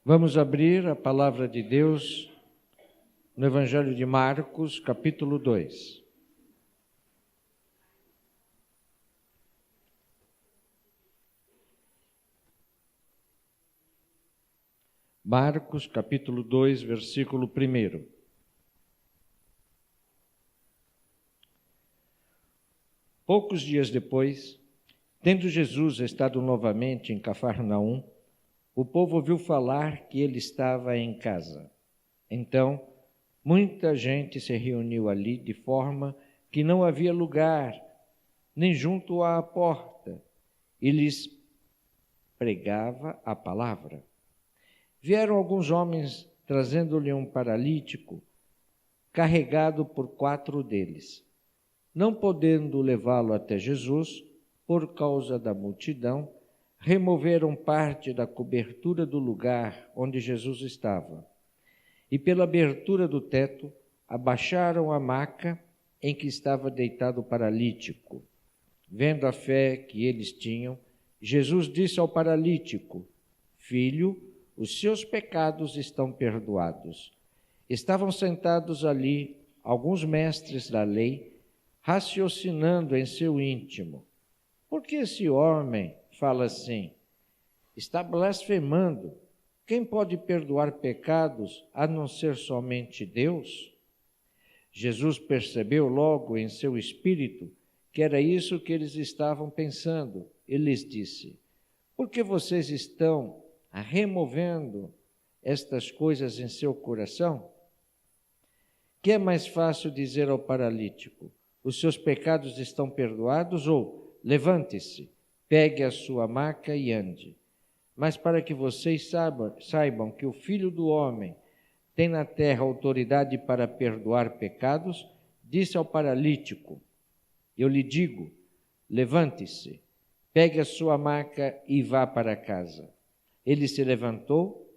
Vamos abrir a palavra de Deus no Evangelho de Marcos, capítulo 2. Marcos, capítulo 2, versículo 1. Poucos dias depois, tendo Jesus estado novamente em Cafarnaum, o povo ouviu falar que ele estava em casa. Então, muita gente se reuniu ali, de forma que não havia lugar, nem junto à porta, e lhes pregava a palavra. Vieram alguns homens trazendo-lhe um paralítico, carregado por 4 deles. Não podendo levá-lo até Jesus, por causa da multidão, removeram parte da cobertura do lugar onde Jesus estava. E pela abertura do teto, abaixaram a maca em que estava deitado o paralítico. Vendo a fé que eles tinham, Jesus disse ao paralítico: Filho, os seus pecados estão perdoados. Estavam sentados ali alguns mestres da lei, raciocinando em seu íntimo: por que esse homem fala assim? Está blasfemando. Quem pode perdoar pecados a não ser somente Deus? Jesus percebeu logo em seu espírito que era isso que eles estavam pensando e lhes disse: por que vocês estão removendo estas coisas em seu coração? Que é mais fácil dizer ao paralítico: os seus pecados estão perdoados, ou levante-se, pegue a sua maca e ande? Mas para que vocês saibam que o Filho do Homem tem na terra autoridade para perdoar pecados, disse ao paralítico: eu lhe digo, levante-se, pegue a sua maca e vá para casa. Ele se levantou,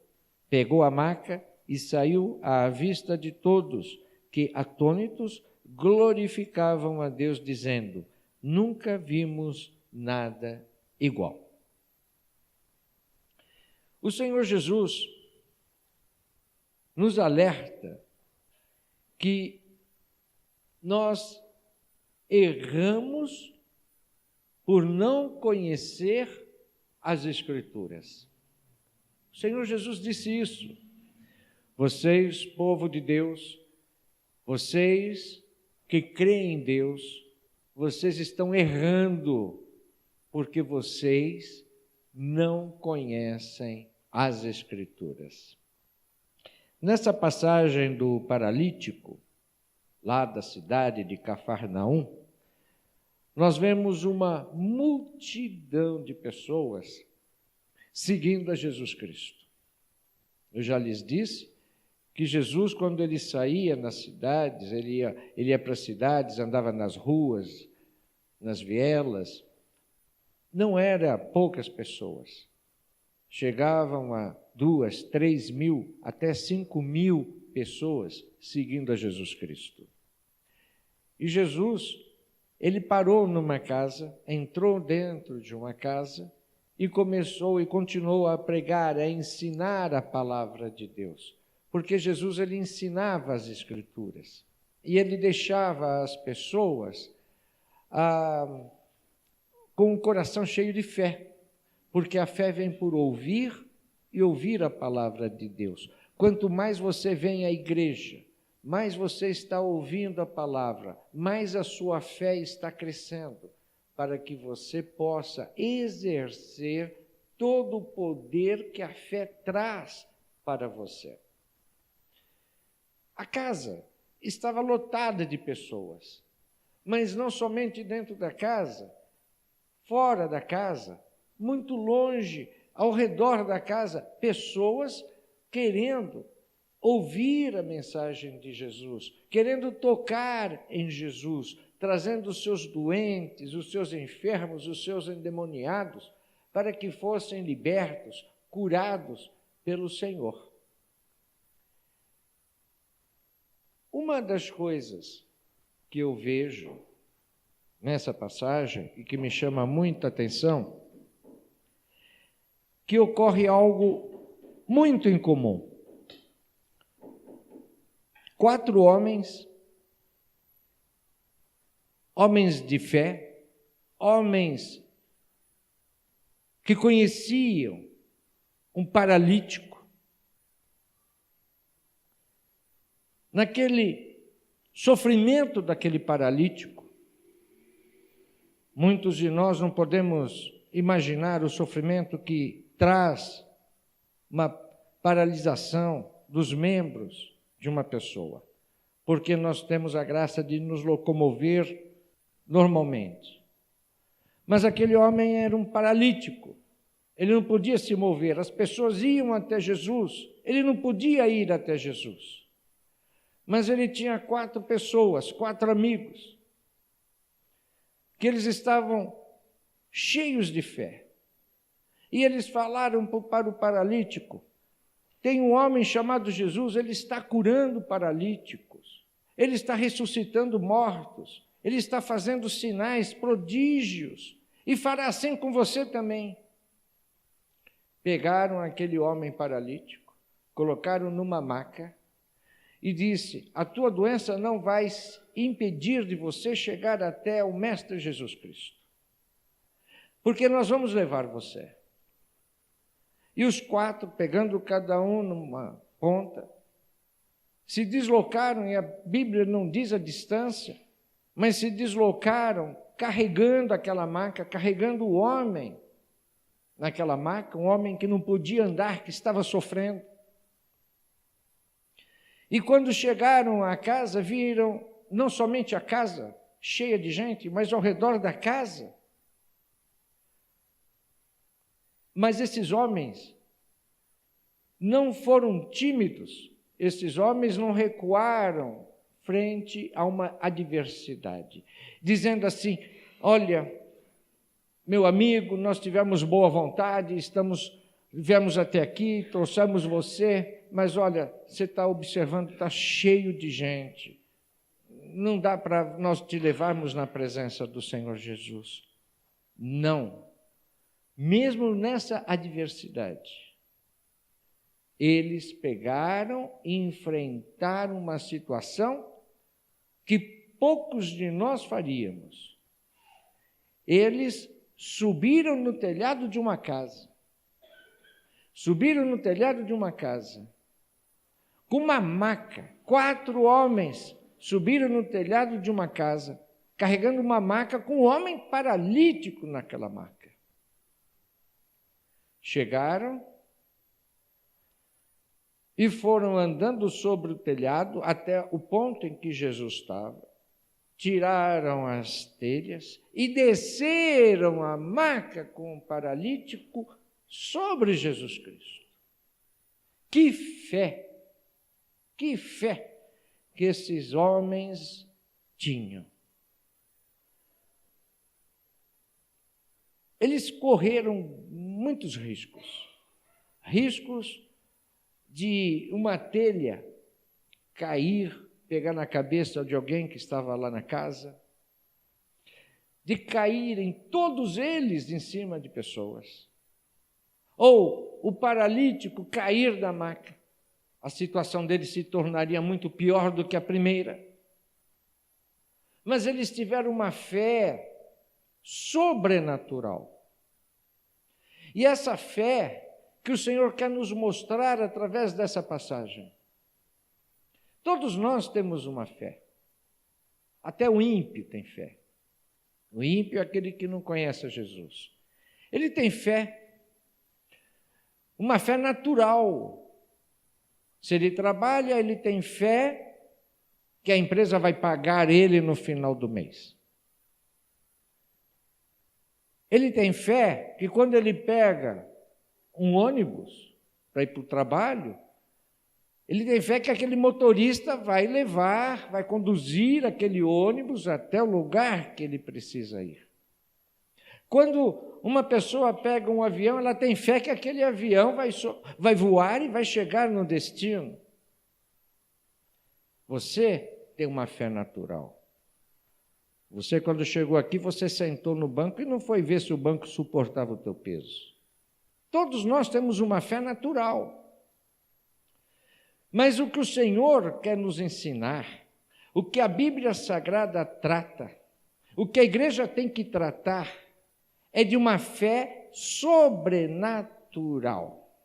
pegou a maca e saiu à vista de todos, que, atônitos, glorificavam a Deus, dizendo: nunca vimos nada igual. O Senhor Jesus nos alerta que nós erramos por não conhecer as Escrituras. O Senhor Jesus disse isso. Vocês, povo de Deus, vocês que creem em Deus, vocês estão errando porque vocês não conhecem as Escrituras. Nessa passagem do paralítico, lá da cidade de Cafarnaum, nós vemos uma multidão de pessoas seguindo a Jesus Cristo. Eu já lhes disse que Jesus, quando ele saía nas cidades, ele ia para as cidades, andava nas ruas, nas vielas, não era poucas pessoas. Chegavam a 2, 3 mil, até 5 mil pessoas seguindo a Jesus Cristo. E Jesus, ele parou numa casa, entrou dentro de uma casa e começou e continuou a pregar, a ensinar a palavra de Deus. Porque Jesus, ele ensinava as Escrituras e ele deixava as pessoas com o coração cheio de fé, porque a fé vem por ouvir e ouvir a palavra de Deus. Quanto mais você vem à igreja, mais você está ouvindo a palavra, mais a sua fé está crescendo, para que você possa exercer todo o poder que a fé traz para você. A casa estava lotada de pessoas, mas não somente dentro da casa, fora da casa, muito longe, ao redor da casa, pessoas querendo ouvir a mensagem de Jesus, querendo tocar em Jesus, trazendo os seus doentes, os seus enfermos, os seus endemoniados, para que fossem libertos, curados pelo Senhor. Uma das coisas que eu vejo nessa passagem e que me chama muita atenção, que ocorre algo muito incomum. 4 homens de fé, homens que conheciam um paralítico. Naquele sofrimento daquele paralítico, muitos de nós não podemos imaginar o sofrimento que traz uma paralisação dos membros de uma pessoa, porque nós temos a graça de nos locomover normalmente. Mas aquele homem era um paralítico, ele não podia se mover, as pessoas iam até Jesus, ele não podia ir até Jesus. Mas ele tinha 4 pessoas, 4 amigos, que eles estavam cheios de fé. E eles falaram para o paralítico: tem um homem chamado Jesus, ele está curando paralíticos, ele está ressuscitando mortos, ele está fazendo sinais, prodígios, e fará assim com você também. Pegaram aquele homem paralítico, colocaram numa maca e disse: a tua doença não vai impedir de você chegar até o Mestre Jesus Cristo, porque nós vamos levar você. E os 4, pegando cada um numa ponta, se deslocaram, e a Bíblia não diz a distância, mas se deslocaram carregando aquela maca, carregando o homem naquela maca, um homem que não podia andar, que estava sofrendo. E quando chegaram à casa, viram não somente a casa cheia de gente, mas ao redor da casa. Mas esses homens não foram tímidos, esses homens não recuaram frente a uma adversidade, dizendo assim: olha, meu amigo, nós tivemos boa vontade, viemos até aqui, trouxemos você, mas olha, você está observando, está cheio de gente, não dá para nós te levarmos na presença do Senhor Jesus. Não. Mesmo nessa adversidade, eles pegaram e enfrentaram uma situação que poucos de nós faríamos. Eles subiram no telhado de uma casa, com uma maca. 4 homens subiram no telhado de uma casa, carregando uma maca com um homem paralítico naquela maca. Chegaram e foram andando sobre o telhado até o ponto em que Jesus estava. Tiraram as telhas e desceram a maca com o paralítico sobre Jesus Cristo. Que fé que esses homens tinham. Eles correram muitos riscos de uma telha cair, pegar na cabeça de alguém que estava lá na casa, de caírem todos eles em cima de pessoas, ou o paralítico cair da maca. A situação dele se tornaria muito pior do que a primeira. Mas eles tiveram uma fé sobrenatural. E essa fé que o Senhor quer nos mostrar através dessa passagem. Todos nós temos uma fé. Até o ímpio tem fé. O ímpio é aquele que não conhece a Jesus. Ele tem fé, uma fé natural. Se ele trabalha, ele tem fé que a empresa vai pagar ele no final do mês. Ele tem fé que quando ele pega um ônibus para ir para o trabalho, ele tem fé que aquele motorista vai levar, vai conduzir aquele ônibus até o lugar que ele precisa ir. Quando uma pessoa pega um avião, ela tem fé que aquele avião vai voar e vai chegar no destino. Você tem uma fé natural. Você, quando chegou aqui, você sentou no banco e não foi ver se o banco suportava o teu peso. Todos nós temos uma fé natural. Mas o que o Senhor quer nos ensinar, o que a Bíblia Sagrada trata, o que a igreja tem que tratar, é de uma fé sobrenatural.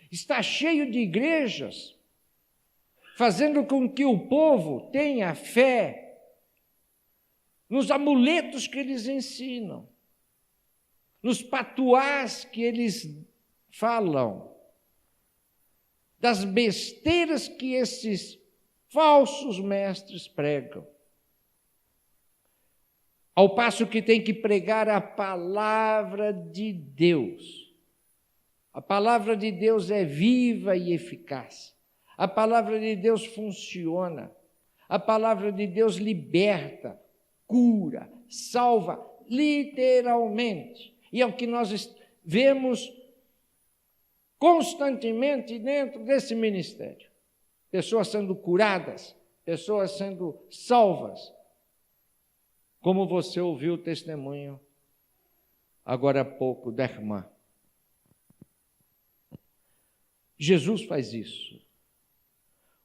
Está cheio de igrejas fazendo com que o povo tenha fé nos amuletos que eles ensinam, nos patuás que eles falam, das besteiras que esses falsos mestres pregam. Ao passo que tem que pregar a palavra de Deus. A palavra de Deus é viva e eficaz. A palavra de Deus funciona. A palavra de Deus liberta, cura, salva, literalmente. E é o que nós vemos constantemente dentro desse ministério. Pessoas sendo curadas, pessoas sendo salvas. Como você ouviu o testemunho agora há pouco da irmã. Jesus faz isso.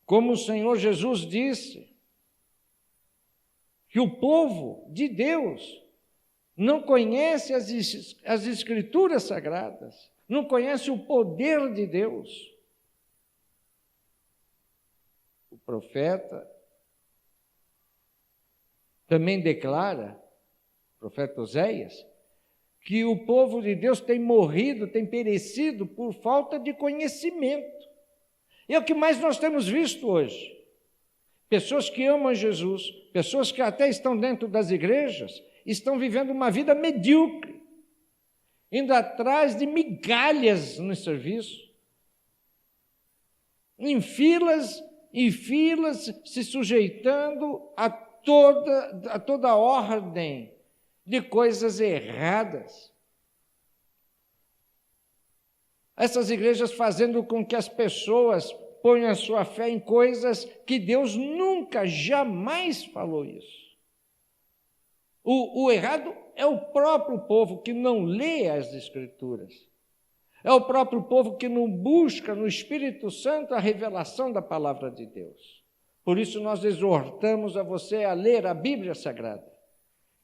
Como o Senhor Jesus disse, que o povo de Deus não conhece as Escrituras Sagradas, não conhece o poder de Deus. O profeta também declara, o profeta Oséias, que o povo de Deus tem morrido, tem perecido por falta de conhecimento. E é o que mais nós temos visto hoje. Pessoas que amam Jesus, pessoas que até estão dentro das igrejas, estão vivendo uma vida medíocre, indo atrás de migalhas no serviço, em filas e filas, se sujeitando a toda ordem de coisas erradas. Essas igrejas fazendo com que as pessoas ponham a sua fé em coisas que Deus nunca, jamais falou isso. O errado é o próprio povo que não lê as Escrituras. É o próprio povo que não busca no Espírito Santo a revelação da palavra de Deus. Por isso nós exortamos a você a ler a Bíblia Sagrada,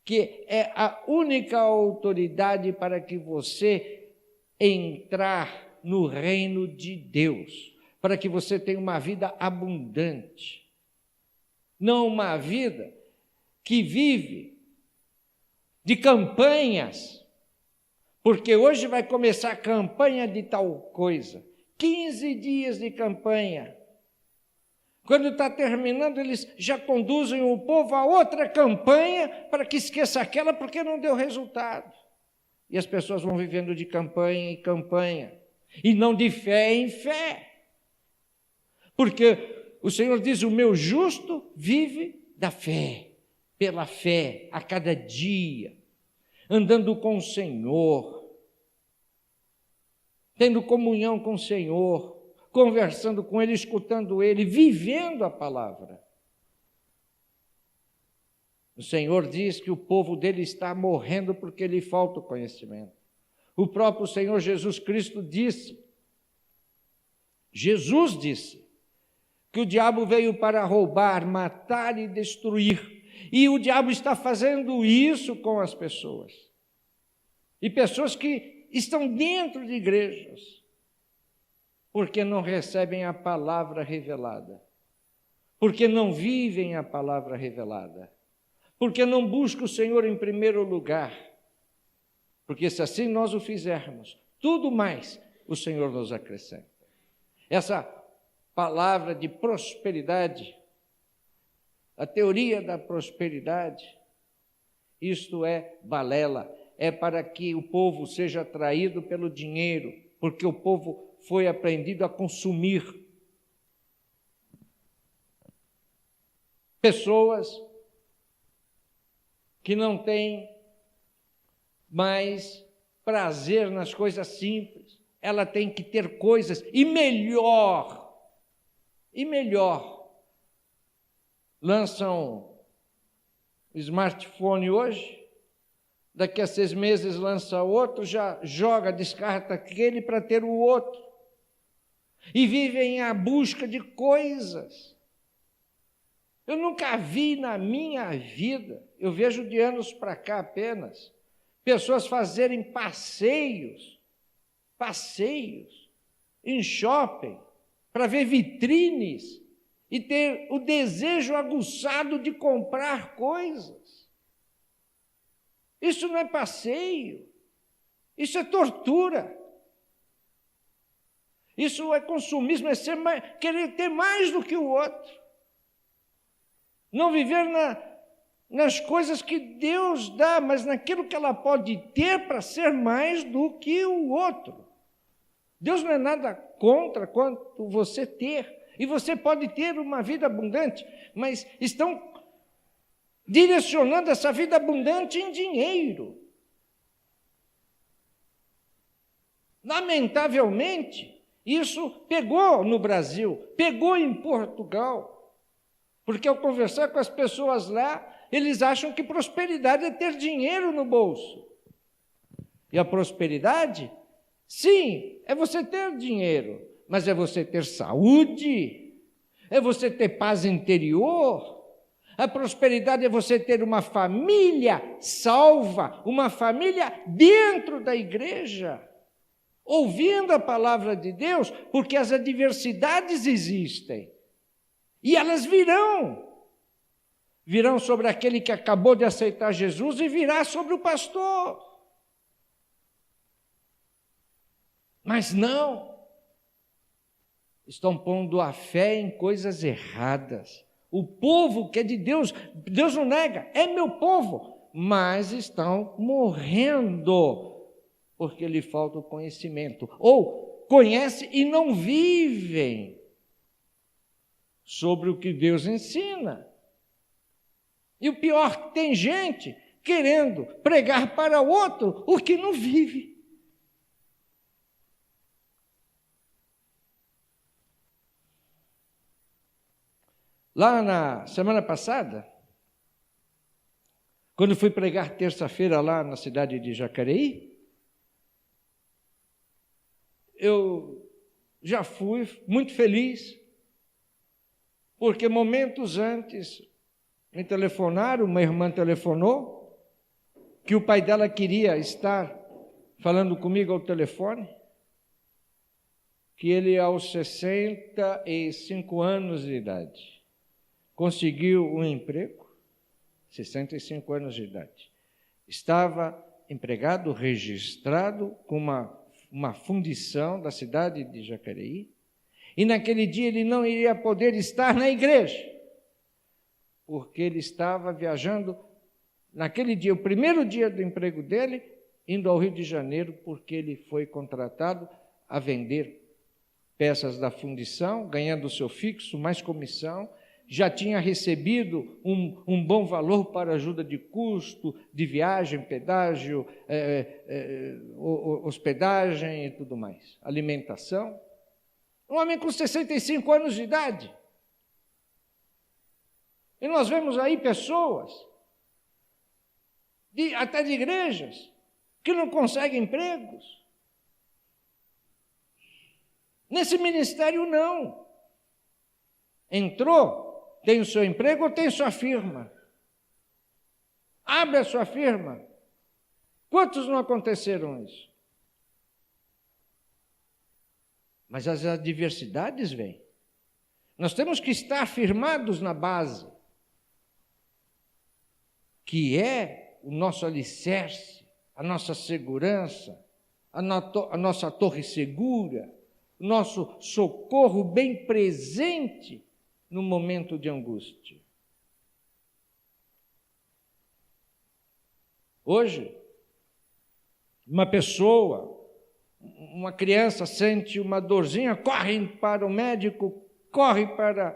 que é a única autoridade para que você entrar no reino de Deus, para que você tenha uma vida abundante, não uma vida que vive de campanhas, porque hoje vai começar a campanha de tal coisa, 15 dias de campanha. Quando está terminando, eles já conduzem o povo a outra campanha para que esqueça aquela porque não deu resultado. E as pessoas vão vivendo de campanha em campanha, e não de fé em fé. Porque o Senhor diz, o meu justo vive da fé, pela fé, a cada dia, andando com o Senhor, tendo comunhão com o Senhor, conversando com Ele, escutando Ele, vivendo a palavra. O Senhor diz que o povo dele está morrendo porque lhe falta o conhecimento. O próprio Senhor Jesus Cristo disse, Jesus disse, que o diabo veio para roubar, matar e destruir. E o diabo está fazendo isso com as pessoas. E pessoas que estão dentro de igrejas, porque não recebem a palavra revelada, porque não vivem a palavra revelada, porque não buscam o Senhor em primeiro lugar, porque se assim nós o fizermos, tudo mais o Senhor nos acrescenta. Essa palavra de prosperidade, a teoria da prosperidade, isto é balela, é para que o povo seja atraído pelo dinheiro, porque o povo foi aprendido a consumir. Pessoas que não têm mais prazer nas coisas simples, ela tem que ter coisas, e melhor, lançam o smartphone hoje, daqui a 6 meses lança outro, já joga, descarta aquele para ter o outro. e vivem à busca de coisas. Eu nunca vi na minha vida, eu vejo de anos para cá apenas, pessoas fazerem passeios em shopping, para ver vitrines e ter o desejo aguçado de comprar coisas. Isso não é passeio, isso é tortura. Isso é consumismo, é querer ter mais do que o outro. Não viver nas coisas que Deus dá, mas naquilo que ela pode ter para ser mais do que o outro. Deus não é nada contra quanto você ter. E você pode ter uma vida abundante, mas estão direcionando essa vida abundante em dinheiro. Lamentavelmente, isso pegou no Brasil, pegou em Portugal, porque ao conversar com as pessoas lá, eles acham que prosperidade é ter dinheiro no bolso. E a prosperidade, sim, é você ter dinheiro, mas é você ter saúde, é você ter paz interior. A prosperidade é você ter uma família salva, uma família dentro da igreja, ouvindo a palavra de Deus, porque as adversidades existem. E elas virão sobre aquele que acabou de aceitar Jesus e virá sobre o pastor. Mas não, estão pondo a fé em coisas erradas. O povo que é de Deus, Deus não nega, é meu povo, mas estão morrendo porque lhe falta o conhecimento, ou conhece e não vivem sobre o que Deus ensina. E o pior, tem gente querendo pregar para outro o que não vive. Lá na semana passada, quando fui pregar terça-feira lá na cidade de Jacareí, eu já fui muito feliz, porque momentos antes me telefonaram, uma irmã telefonou, que o pai dela queria estar falando comigo ao telefone, que ele aos 65 anos de idade conseguiu um emprego, 65 anos de idade, estava empregado, registrado com uma fundição da cidade de Jacareí, e naquele dia ele não iria poder estar na igreja, porque ele estava viajando, naquele dia, o primeiro dia do emprego dele, indo ao Rio de Janeiro, porque ele foi contratado a vender peças da fundição, ganhando o seu fixo, mais comissão, já tinha recebido um bom valor para ajuda de custo, de viagem, pedágio, hospedagem e tudo mais, alimentação. Um homem com 65 anos de idade. E nós vemos aí pessoas, até de igrejas, que não conseguem empregos. Nesse ministério não. Entrou, tem o seu emprego ou tem sua firma? Abre a sua firma. Quantos não aconteceram isso? Mas as adversidades vêm. Nós temos que estar firmados na base, que é o nosso alicerce, a nossa segurança, a nossa torre segura, o nosso socorro bem presente no momento de angústia. Hoje, uma pessoa, uma criança sente uma dorzinha, corre para o médico, corre para...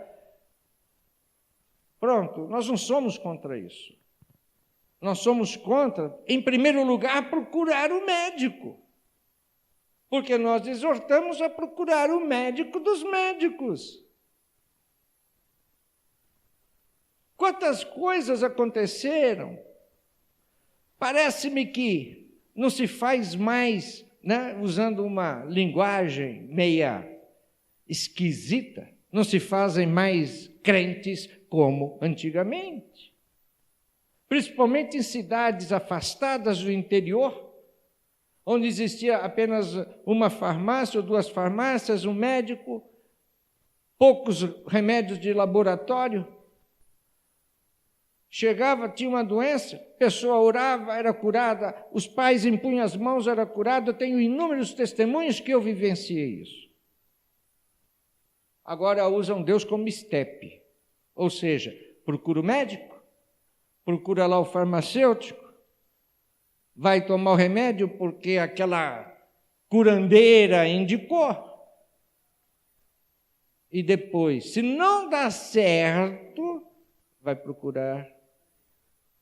Pronto, nós não somos contra isso. Nós somos contra, em primeiro lugar, procurar o médico. Porque nós exortamos a procurar o médico dos médicos. Quantas coisas aconteceram? Parece-me que não se faz mais, né, usando uma linguagem meia esquisita, não se fazem mais crentes como antigamente. Principalmente em cidades afastadas do interior, onde existia apenas uma farmácia ou 2 farmácias, um médico, poucos remédios de laboratório. Chegava, tinha uma doença, a pessoa orava, era curada, os pais impunham as mãos, era curado. Eu tenho inúmeros testemunhos que eu vivenciei isso. Agora usam Deus como estepe, ou seja, procura o médico, procura lá o farmacêutico, vai tomar o remédio porque aquela curandeira indicou. E depois, se não dá certo, vai procurar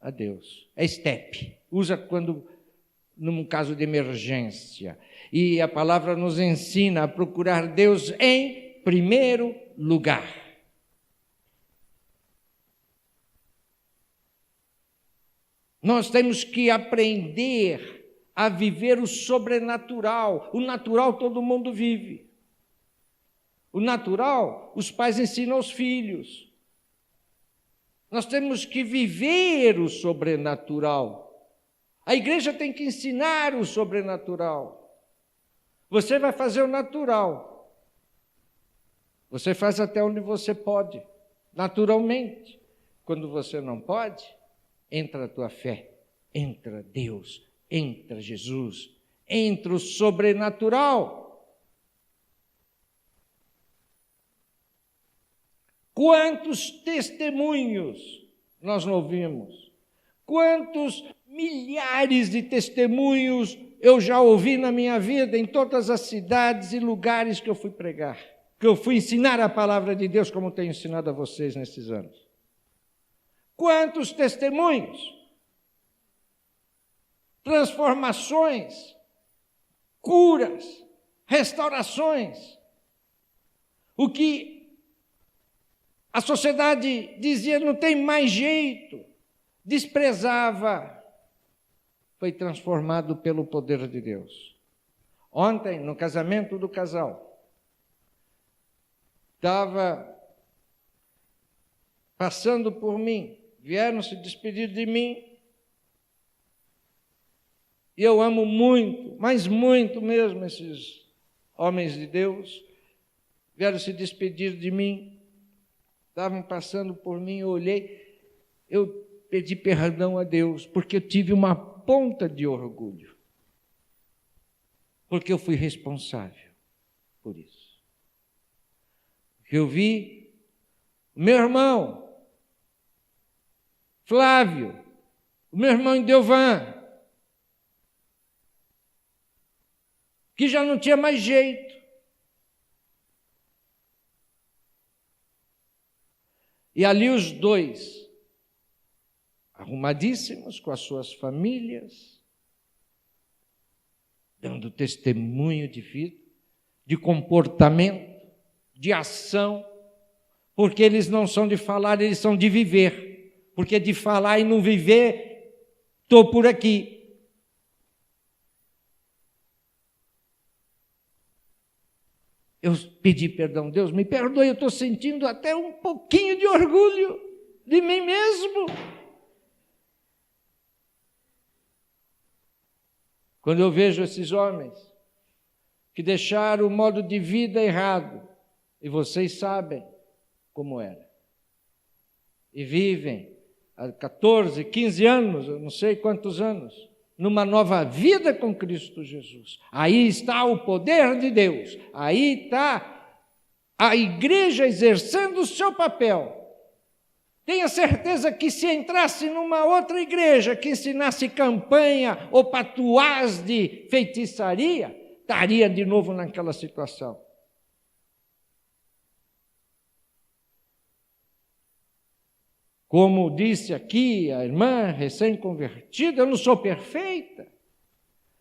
a Deus. É estepe. Usa quando, num caso de emergência. E a palavra nos ensina a procurar Deus em primeiro lugar. Nós temos que aprender a viver o sobrenatural. O natural todo mundo vive. O natural, os pais ensinam aos filhos. Nós temos que viver o sobrenatural. A igreja tem que ensinar o sobrenatural. Você vai fazer o natural. Você faz até onde você pode, naturalmente. Quando você não pode, entra a tua fé, entra Deus, entra Jesus, entra o sobrenatural. Quantos testemunhos nós não ouvimos? Quantos milhares de testemunhos eu já ouvi na minha vida, em todas as cidades e lugares que eu fui pregar, que eu fui ensinar a palavra de Deus, como tenho ensinado a vocês nesses anos. Quantos testemunhos, transformações, curas, restaurações. O que a sociedade dizia não tem mais jeito, desprezava, foi transformado pelo poder de Deus. Ontem, no casamento do casal, estava passando por mim, vieram se despedir de mim, e eu amo muito, mas muito mesmo, esses homens de Deus, vieram se despedir de mim, estavam passando por mim, eu olhei, eu pedi perdão a Deus, porque eu tive uma ponta de orgulho, porque eu fui responsável por isso. Eu vi o meu irmão, Flávio, o meu irmão Indeuvan, que já não tinha mais jeito. E ali os dois, arrumadíssimos, com as suas famílias, dando testemunho de vida, de comportamento, de ação, porque eles não são de falar, eles são de viver. Porque de falar e não viver, estou por aqui. Eu pedi perdão, Deus, me perdoe, eu estou sentindo até um pouquinho de orgulho de mim mesmo. Quando eu vejo esses homens que deixaram o modo de vida errado, e vocês sabem como era, e vivem há 14, 15 anos, eu não sei quantos anos, numa nova vida com Cristo Jesus. Aí está o poder de Deus, aí está a igreja exercendo o seu papel. Tenha certeza que se entrasse numa outra igreja que ensinasse campanha ou patuás de feitiçaria, estaria de novo naquela situação. Como disse aqui a irmã recém-convertida, eu não sou perfeita,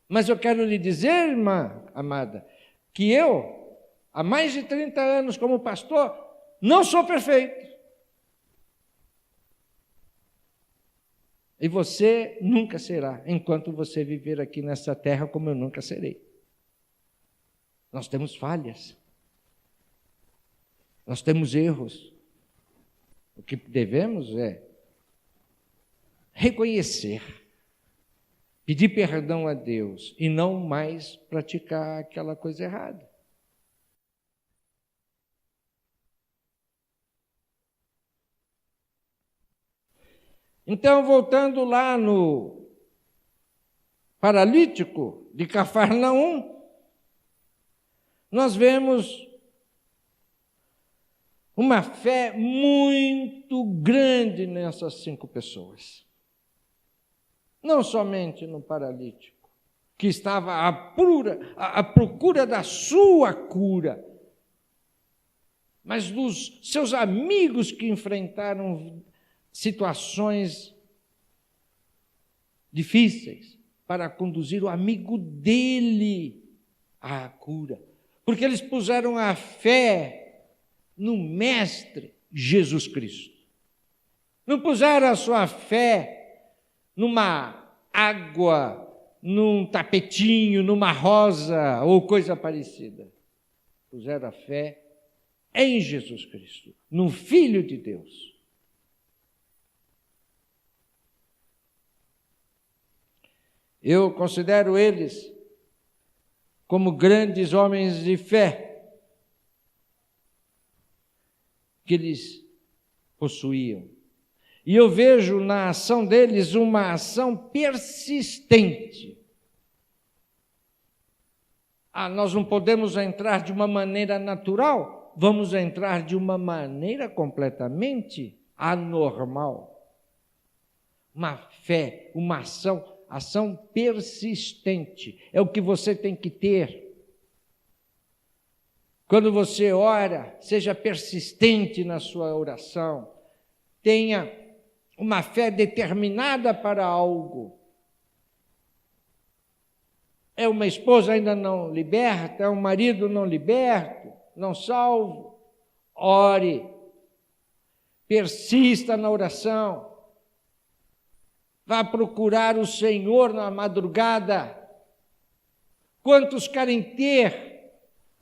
mas eu quero lhe dizer, irmã amada, que eu, há mais de 30 anos como pastor, não sou perfeito. E você nunca será, enquanto você viver aqui nessa terra como eu nunca serei. Nós temos falhas. Nós temos erros. O que devemos é reconhecer, pedir perdão a Deus e não mais praticar aquela coisa errada. Então, voltando lá no paralítico de Cafarnaum, nós vemos uma fé muito grande nessas 5 pessoas. Não somente no paralítico, que estava à procura da sua cura, mas dos seus amigos que enfrentaram situações difíceis para conduzir o amigo dele à cura. Porque eles puseram a fé no Mestre Jesus Cristo. Não puseram a sua fé numa água, num tapetinho, numa rosa ou coisa parecida. Puseram a fé em Jesus Cristo, no Filho de Deus. Eu considero eles como grandes homens de fé que eles possuíam. E eu vejo na ação deles uma ação persistente. Nós não podemos entrar de uma maneira natural, vamos entrar de uma maneira completamente anormal. Uma fé, uma ação persistente. É o que você tem que ter. Quando você ora, seja persistente na sua oração. Tenha uma fé determinada para algo. É uma esposa ainda não liberta, é um marido não liberto, não salvo. Ore. Persista na oração. Vá procurar o Senhor na madrugada. Quantos querem ter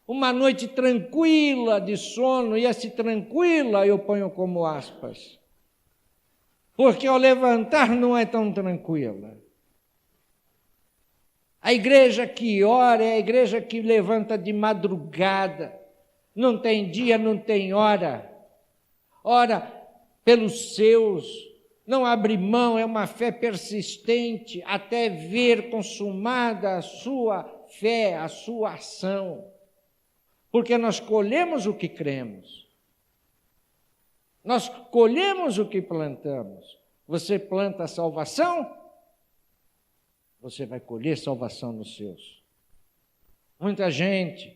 uma noite tranquila de sono? E esse tranquila eu ponho como aspas. Porque ao levantar não é tão tranquila. A igreja que ora é a igreja que levanta de madrugada. Não tem dia, não tem hora. Ora pelos seus. Não abre mão, é uma fé persistente até ver consumada a sua fé, a sua ação. Porque nós colhemos o que cremos. Nós colhemos o que plantamos. Você planta a salvação, você vai colher salvação nos seus. Muita gente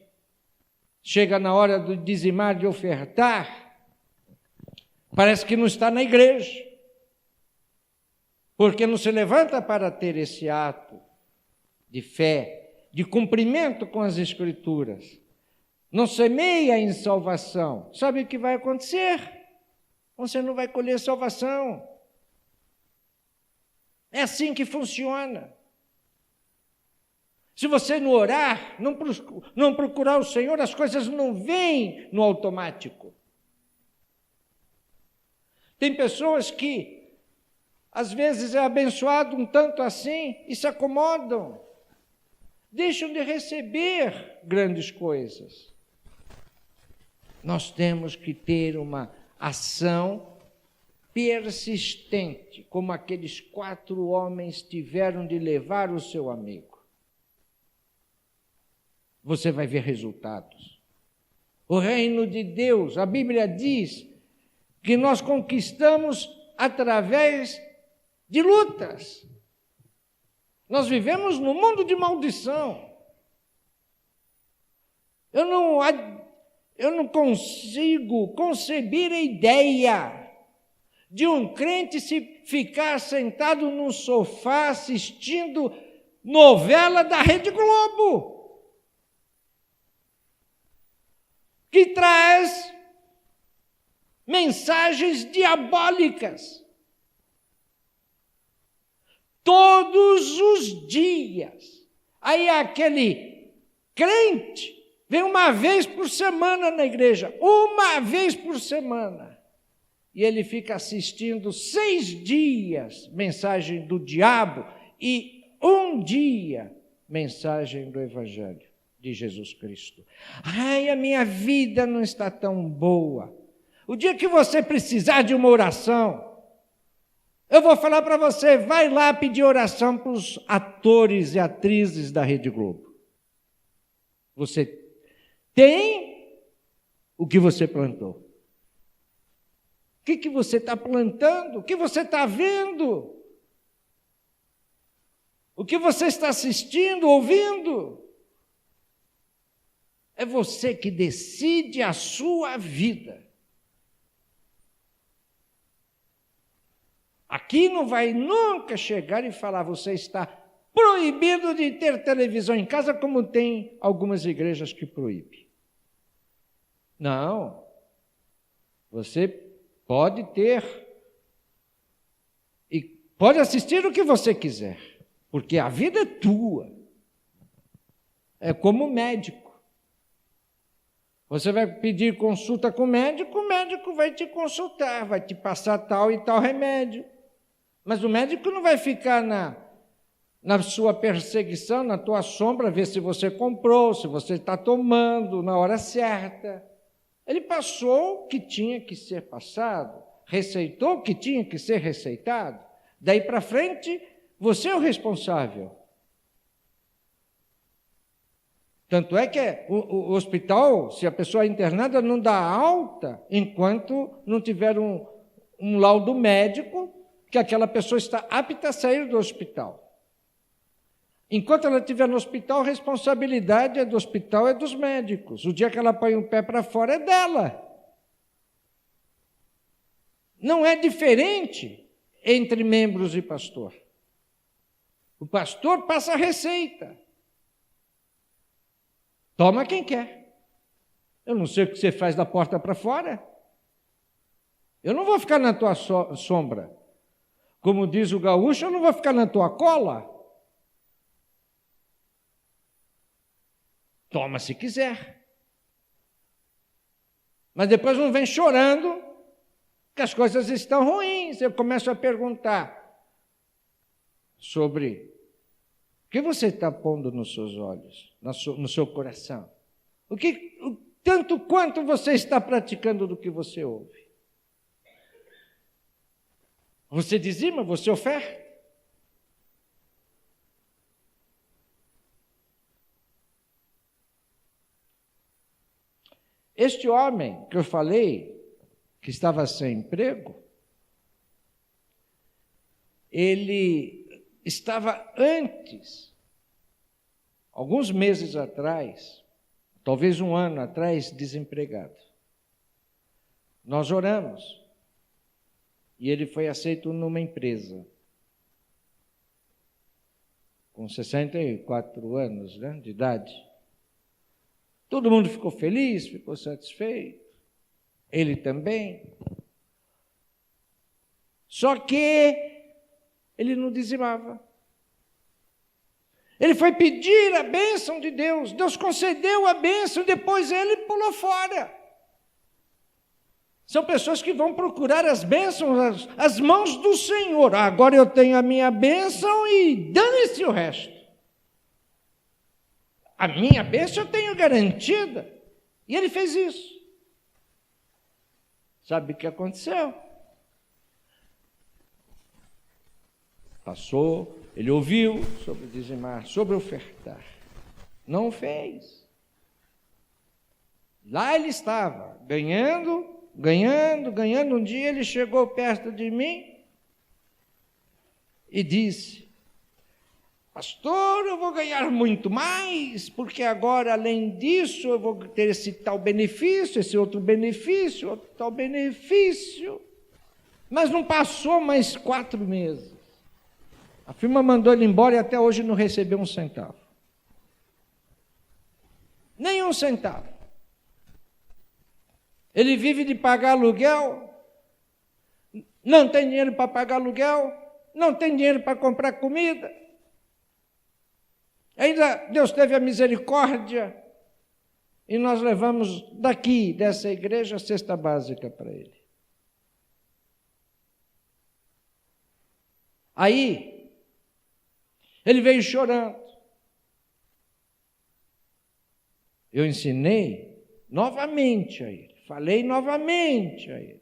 chega na hora de dizimar, de ofertar, parece que não está na igreja. Porque não se levanta para ter esse ato de fé, de cumprimento com as Escrituras. Não semeia em salvação. Sabe o que vai acontecer? Você não vai colher salvação. É assim que funciona. Se você não orar, não procurar o Senhor, as coisas não vêm no automático. Tem pessoas que às vezes é abençoado um tanto assim e se acomodam. Deixam de receber grandes coisas. Nós temos que ter uma ação persistente, como aqueles 4 homens tiveram de levar o seu amigo. Você vai ver resultados. O reino de Deus, a Bíblia diz que nós conquistamos através de lutas. Nós vivemos num mundo de maldição. Eu não consigo conceber a ideia de um crente se ficar sentado num sofá assistindo novela da Rede Globo, que traz mensagens diabólicas. Todos os dias. Aí aquele crente Vem uma vez por semana na igreja, uma vez por semana. E ele fica assistindo 6 dias mensagem do diabo e 1 dia mensagem do Evangelho de Jesus Cristo. Ai, a minha vida não está tão boa. O dia que você precisar de uma oração, eu vou falar para você, vai lá pedir oração para os atores e atrizes da Rede Globo. Você tem o que você plantou. O que você está plantando? O que você está vendo? O que você está assistindo, ouvindo? É você que decide a sua vida. Aqui não vai nunca chegar e falar, você está proibido de ter televisão em casa, como tem algumas igrejas que proíbem. Não. Você pode ter e pode assistir o que você quiser, porque a vida é tua. É como médico. Você vai pedir consulta com o médico vai te consultar, vai te passar tal e tal remédio. Mas o médico não vai ficar na sua perseguição, na tua sombra, ver se você comprou, se você está tomando na hora certa. Ele passou o que tinha que ser passado, receitou o que tinha que ser receitado. Daí para frente, você é o responsável. Tanto é que o hospital, se a pessoa é internada, não dá alta enquanto não tiver um laudo médico que aquela pessoa está apta a sair do hospital. Enquanto ela estiver no hospital, a responsabilidade do hospital é dos médicos. O dia que ela põe o pé para fora é dela. Não é diferente entre membros e pastor. O pastor passa a receita. Toma quem quer. Eu não sei o que você faz da porta para fora. Eu não vou ficar na tua sombra. Como diz o gaúcho, eu não vou ficar na tua cola. Toma se quiser. Mas depois não vem chorando que as coisas estão ruins. Eu começo a perguntar sobre o que você está pondo nos seus olhos, no seu coração. Tanto quanto você está praticando do que você ouve. Você dizima, você oferta. Este homem que eu falei, que estava sem emprego, ele estava antes, alguns meses atrás, talvez 1 ano atrás, desempregado. Nós oramos. E ele foi aceito numa empresa, com 64 anos, né, de idade. Todo mundo ficou feliz, ficou satisfeito. Ele também. Só que ele não dizimava. Ele foi pedir a bênção de Deus. Deus concedeu a bênção, depois ele pulou fora. São pessoas que vão procurar as bênçãos, as mãos do Senhor. Agora eu tenho a minha bênção e dane-se o resto. A minha bênção eu tenho garantida. E ele fez isso. Sabe o que aconteceu? Passou, ele ouviu sobre dizimar, sobre ofertar. Não fez. Lá ele estava, ganhando. Um dia ele chegou perto de mim e disse: pastor, eu vou ganhar muito mais, porque agora, além disso, eu vou ter esse tal benefício, esse outro benefício, outro tal benefício. Mas não passou mais 4 meses. A firma mandou ele embora e até hoje não recebeu 1 centavo. Nem 1 centavo. Ele vive de pagar aluguel, não tem dinheiro para pagar aluguel, não tem dinheiro para comprar comida. Ainda Deus teve a misericórdia e nós levamos daqui, dessa igreja, a cesta básica para ele. Aí, ele veio chorando. Eu ensinei novamente a ele, falei novamente a ele.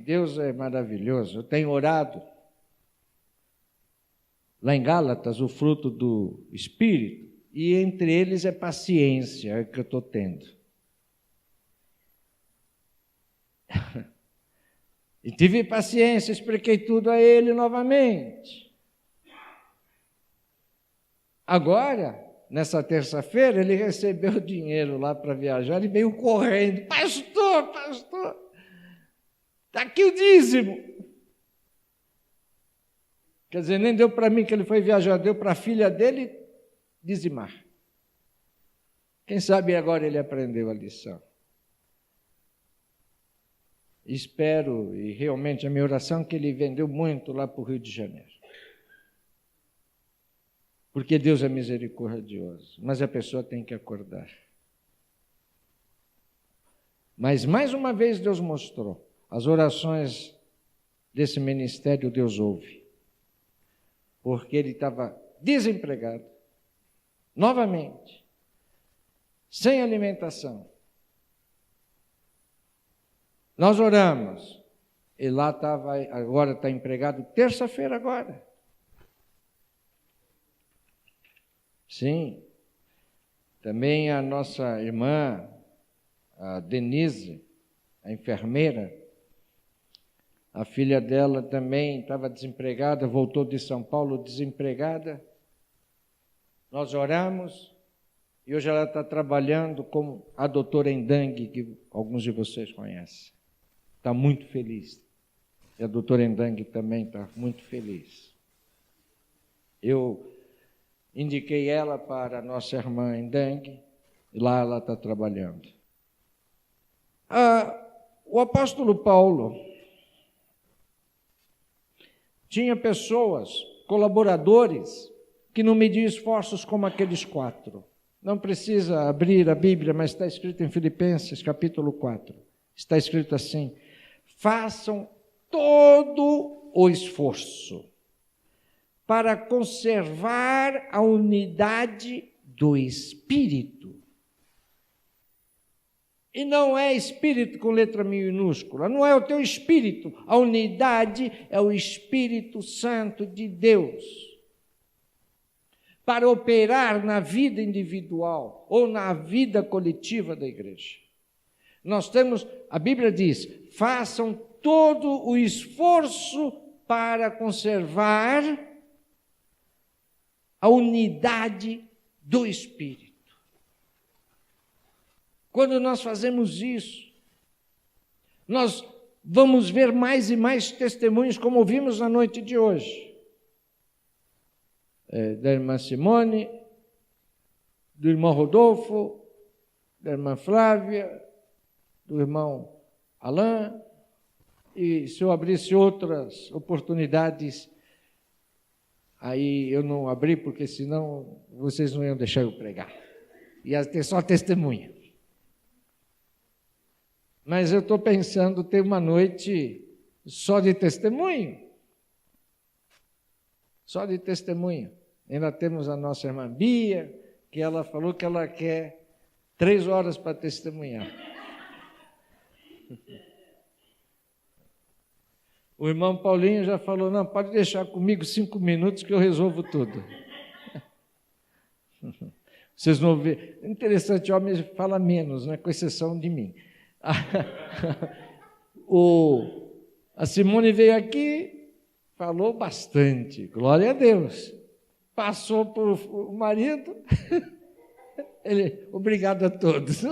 Deus é maravilhoso, eu tenho orado. Lá em Gálatas, o fruto do Espírito, e entre eles é paciência, é que eu estou tendo. E tive paciência, expliquei tudo a ele novamente. Agora, nessa terça-feira, ele recebeu dinheiro lá para viajar e veio correndo. Pastor, está aqui o dízimo. Quer dizer, nem deu para mim que ele foi viajar, deu para a filha dele dizimar. Quem sabe agora ele aprendeu a lição. Espero, e realmente a minha oração é que ele vendeu muito lá para o Rio de Janeiro. Porque Deus é misericordioso, mas a pessoa tem que acordar. Mas mais uma vez Deus mostrou, as orações desse ministério Deus ouve. Porque ele estava desempregado, novamente, sem alimentação. Nós oramos, e lá estava, agora está empregado, terça-feira agora. Sim, também a nossa irmã, a Denise, a enfermeira, a filha dela também estava desempregada, voltou de São Paulo desempregada. Nós oramos, e hoje ela está trabalhando com a doutora Endangue, que alguns de vocês conhecem. Está muito feliz. E a doutora Endangue também está muito feliz. Eu indiquei ela para a nossa irmã Endangue, e lá ela está trabalhando. O apóstolo Paulo tinha pessoas, colaboradores, que não mediam esforços como aqueles 4. Não precisa abrir a Bíblia, mas está escrito em Filipenses, capítulo 4. Está escrito assim: façam todo o esforço para conservar a unidade do Espírito. E não é espírito com letra minúscula, não é o teu espírito. A unidade é o Espírito Santo de Deus. Para operar na vida individual ou na vida coletiva da igreja. Nós temos, a Bíblia diz, façam todo o esforço para conservar a unidade do Espírito. Quando nós fazemos isso, nós vamos ver mais e mais testemunhos, como ouvimos na noite de hoje. Da irmã Simone, do irmão Rodolfo, da irmã Flávia, do irmão Alain, e se eu abrisse outras oportunidades, aí eu não abri, porque senão vocês não iam deixar eu pregar. Ia ter só testemunha. Mas eu estou pensando ter uma noite só de testemunho. Só de testemunho. Ainda temos a nossa irmã Bia, que ela falou que ela quer 3 horas para testemunhar. O irmão Paulinho já falou, não, pode deixar comigo 5 minutos que eu resolvo tudo. Vocês vão ver. Interessante, o homem fala menos, né, com exceção de mim. A Simone veio aqui, falou bastante, glória a Deus. Passou por o marido, ele, obrigado a todos.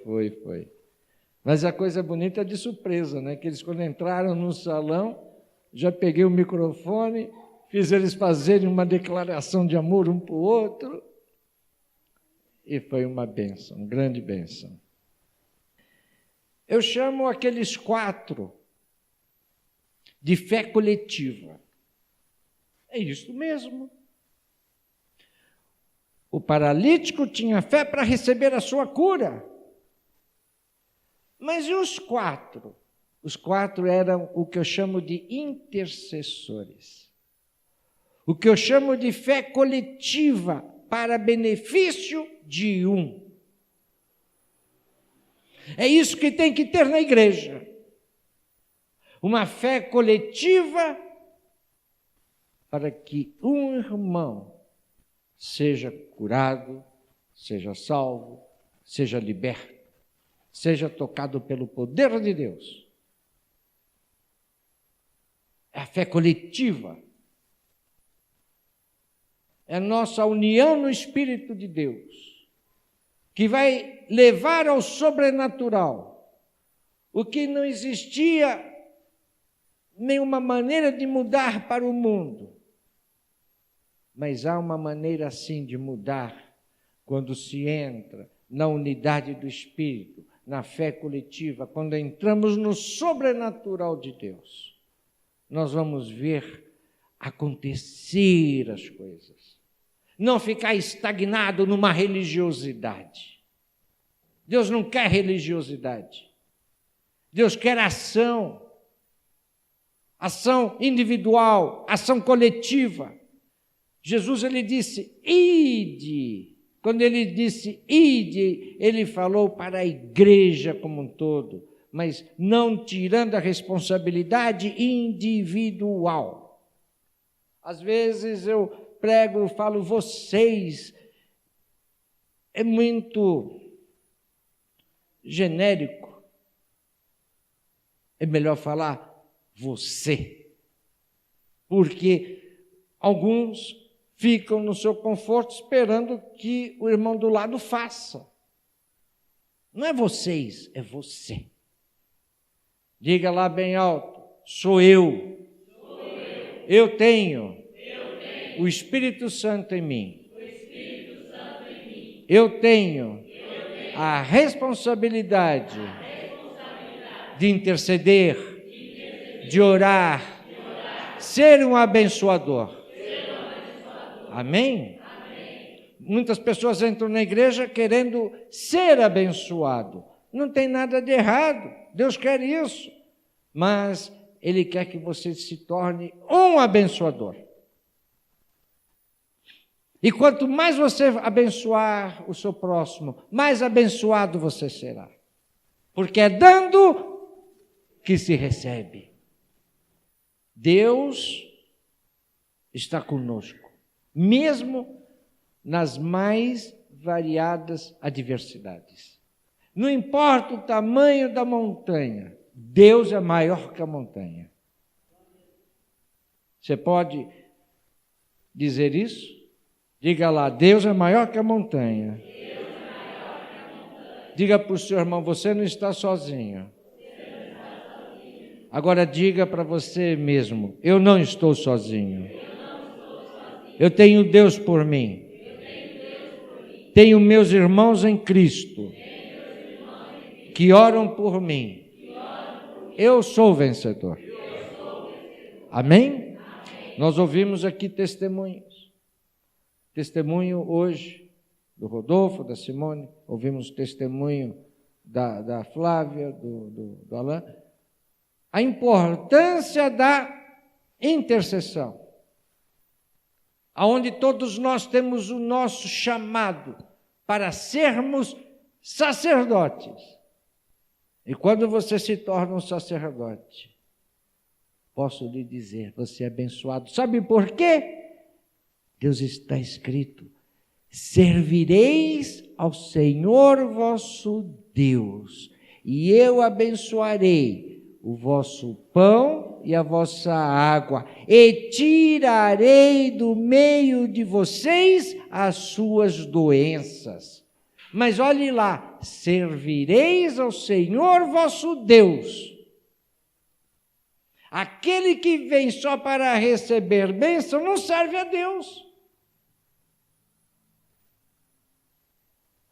Foi. Mas a coisa bonita é de surpresa, né? Que eles, quando entraram no salão, já peguei o microfone, fiz eles fazerem uma declaração de amor um para o outro, e foi uma bênção, uma grande bênção. Eu chamo aqueles 4 de fé coletiva. É isso mesmo. O paralítico tinha fé para receber a sua cura. Mas e os 4? Os 4 eram o que eu chamo de intercessores. O que eu chamo de fé coletiva para benefício de um. É isso que tem que ter na igreja. Uma fé coletiva para que um irmão seja curado, seja salvo, seja liberto, seja tocado pelo poder de Deus. É a fé coletiva. É a nossa união no Espírito de Deus, que vai levar ao sobrenatural. O que não existia nenhuma maneira de mudar para o mundo. Mas há uma maneira sim de mudar quando se entra na unidade do Espírito, na fé coletiva, quando entramos no sobrenatural de Deus. Nós vamos ver acontecer as coisas. Não ficar estagnado numa religiosidade. Deus não quer religiosidade. Deus quer ação. Ação individual, ação coletiva. Jesus, ele disse, ide. Quando ele disse, ide, ele falou para a igreja como um todo, mas não tirando a responsabilidade individual. Às vezes eu prego, eu falo, vocês, é muito genérico. É melhor falar você. Porque alguns ficam no seu conforto esperando que o irmão do lado faça. Não é vocês, é você. Diga lá bem alto, sou eu. Eu tenho o Espírito Santo em mim. Eu tenho a responsabilidade de interceder, de orar, ser um abençoador. Amém? Muitas pessoas entram na igreja querendo ser abençoado. Não tem nada de errado, Deus quer isso. Mas Ele quer que você se torne um abençoador. E quanto mais você abençoar o seu próximo, mais abençoado você será. Porque é dando que se recebe. Deus está conosco, mesmo nas mais variadas adversidades. Não importa o tamanho da montanha, Deus é maior que a montanha. Você pode dizer isso? Diga lá, Deus é maior que a montanha. Diga para o seu irmão, você não está sozinho. Agora diga para você mesmo, eu não estou sozinho. Eu tenho Deus por mim. Tenho meus irmãos em Cristo que oram por mim. Eu sou vencedor. Amém? Nós ouvimos aqui testemunhos. Testemunho hoje do Rodolfo, da Simone, ouvimos testemunho da Flávia, do Alain. A importância da intercessão, aonde todos nós temos o nosso chamado para sermos sacerdotes. E quando você se torna um sacerdote, posso lhe dizer, você é abençoado. Sabe por quê? Deus está escrito, servireis ao Senhor vosso Deus, e eu abençoarei o vosso pão e a vossa água, e tirarei do meio de vocês as suas doenças. Mas olhe lá, servireis ao Senhor vosso Deus. Aquele que vem só para receber bênção não serve a Deus.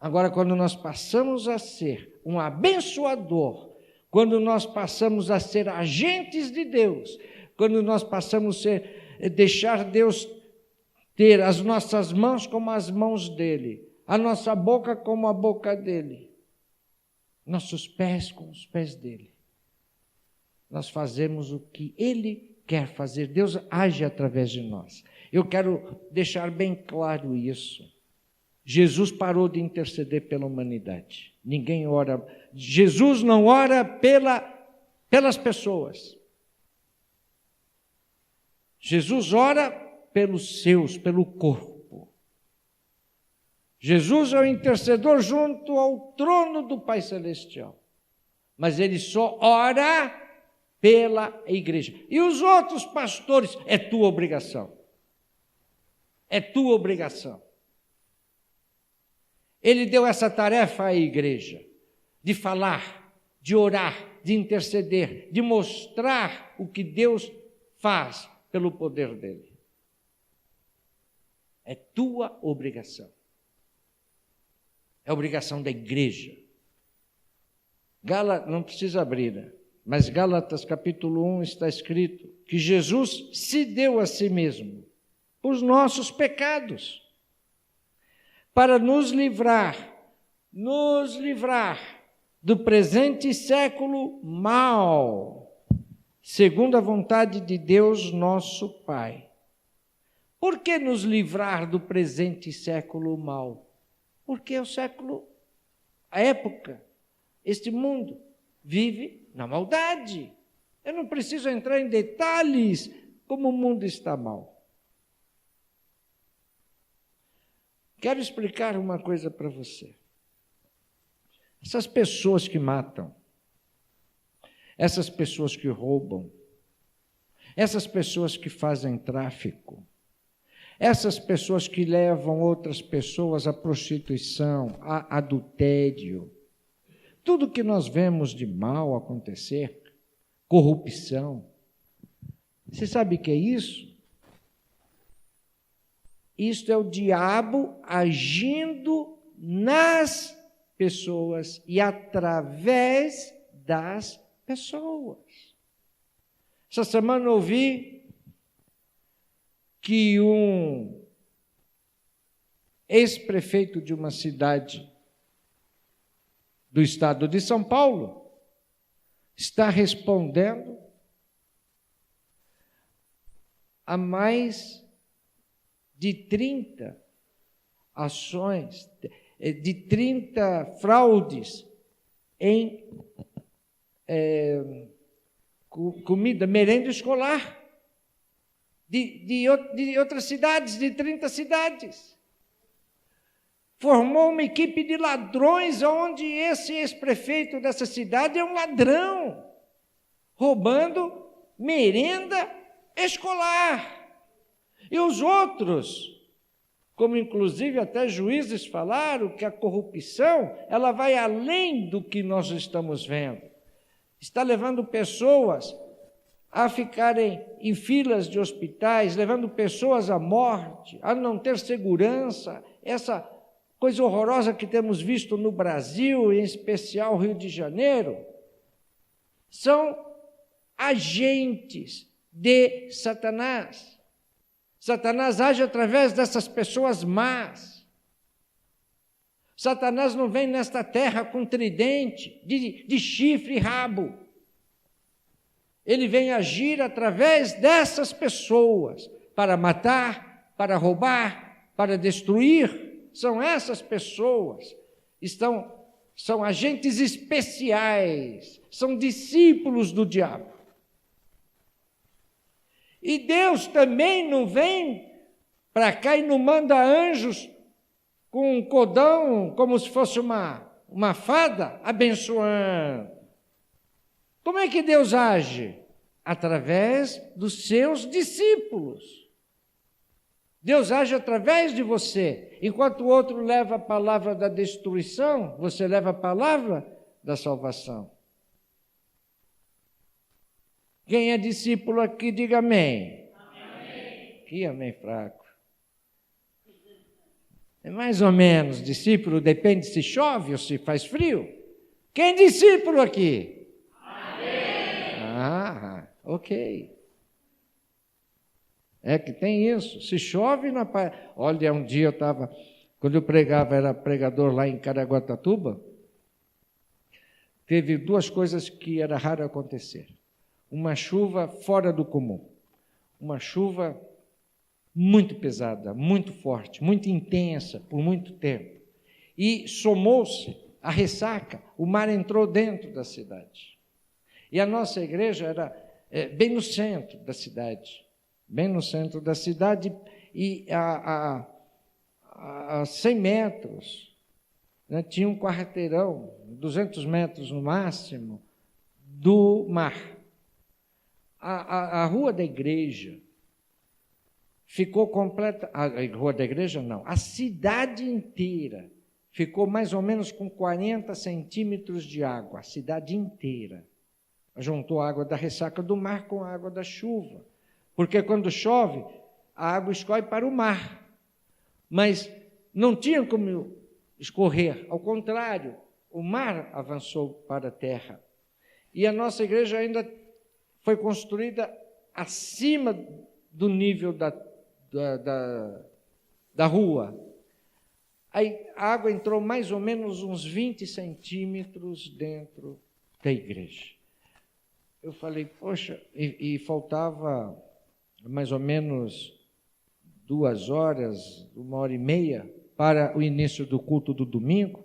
Agora, quando nós passamos a ser um abençoador, quando nós passamos a ser agentes de Deus, quando nós passamos a ser deixar Deus ter as nossas mãos como as mãos dele, a nossa boca como a boca dele, nossos pés como os pés dele. Nós fazemos o que ele quer fazer, Deus age através de nós. Eu quero deixar bem claro isso. Jesus parou de interceder pela humanidade. Ninguém ora, Jesus não ora pelas pessoas. Jesus ora pelos seus, pelo corpo. Jesus é o intercedor junto ao trono do Pai Celestial. Mas ele só ora pela igreja. E os outros pastores, é tua obrigação. É tua obrigação. Ele deu essa tarefa à igreja, de falar, de orar, de interceder, de mostrar o que Deus faz pelo poder dele. É tua obrigação. É obrigação da igreja. Não precisa abrir, né? Mas Gálatas capítulo 1 está escrito que Jesus se deu a si mesmo por nossos pecados, para nos livrar do presente século mau, segundo a vontade de Deus nosso Pai. Por que nos livrar do presente século mau? Porque a época, este mundo vive na maldade. Eu não preciso entrar em detalhes como o mundo está mal. Quero explicar uma coisa para você. Essas pessoas que matam, essas pessoas que roubam, essas pessoas que fazem tráfico, essas pessoas que levam outras pessoas à prostituição, a adultério, tudo que nós vemos de mal acontecer, corrupção, você sabe o que é isso? Isto é o diabo agindo nas pessoas e através das pessoas. Essa semana eu ouvi que um ex-prefeito de uma cidade do estado de São Paulo está respondendo a mais de 30 ações, de 30 fraudes em comida, merenda escolar, de outras cidades, de 30 cidades. Formou uma equipe de ladrões, onde esse ex-prefeito dessa cidade é um ladrão, roubando merenda escolar. E os outros, como inclusive até juízes falaram, que a corrupção, ela vai além do que nós estamos vendo. Está levando pessoas a ficarem em filas de hospitais, levando pessoas à morte, a não ter segurança, essa coisa horrorosa que temos visto no Brasil, em especial Rio de Janeiro, são agentes de Satanás. Satanás age através dessas pessoas más. Satanás não vem nesta terra com tridente, de chifre e rabo. Ele vem agir através dessas pessoas, para matar, para roubar, para destruir. São essas pessoas, são agentes especiais, são discípulos do diabo. E Deus também não vem para cá e não manda anjos com um cordão, como se fosse uma fada, abençoando. Como é que Deus age? Através dos seus discípulos. Deus age através de você. Enquanto o outro leva a palavra da destruição, você leva a palavra da salvação. Quem é discípulo aqui, diga amém. Amém. Que amém fraco. É mais ou menos, discípulo depende se chove ou se faz frio. Quem é discípulo aqui? Amém. Ok. É que tem isso. Se chove na... Olha, um dia eu estava... Quando eu pregava, era pregador lá em Caraguatatuba, teve duas coisas que era raro acontecer. Uma chuva fora do comum. Uma chuva muito pesada, muito forte, muito intensa, por muito tempo. E somou-se a ressaca, o mar entrou dentro da cidade. E a nossa igreja era bem no centro da cidade. Bem no centro da cidade e a 100 metros, né, tinha um quarteirão, 200 metros no máximo, do mar. A rua da igreja ficou completa, a rua da igreja não, a cidade inteira ficou mais ou menos com 40 centímetros de água, a cidade inteira. Juntou a água da ressaca do mar com a água da chuva, porque quando chove, a água escorre para o mar, mas não tinha como escorrer, ao contrário, o mar avançou para a terra. E a nossa igreja ainda foi construída acima do nível da rua. Aí a água entrou mais ou menos uns 20 centímetros dentro da igreja. Eu falei, poxa, e faltava mais ou menos 2 horas, 1h30 para o início do culto do domingo,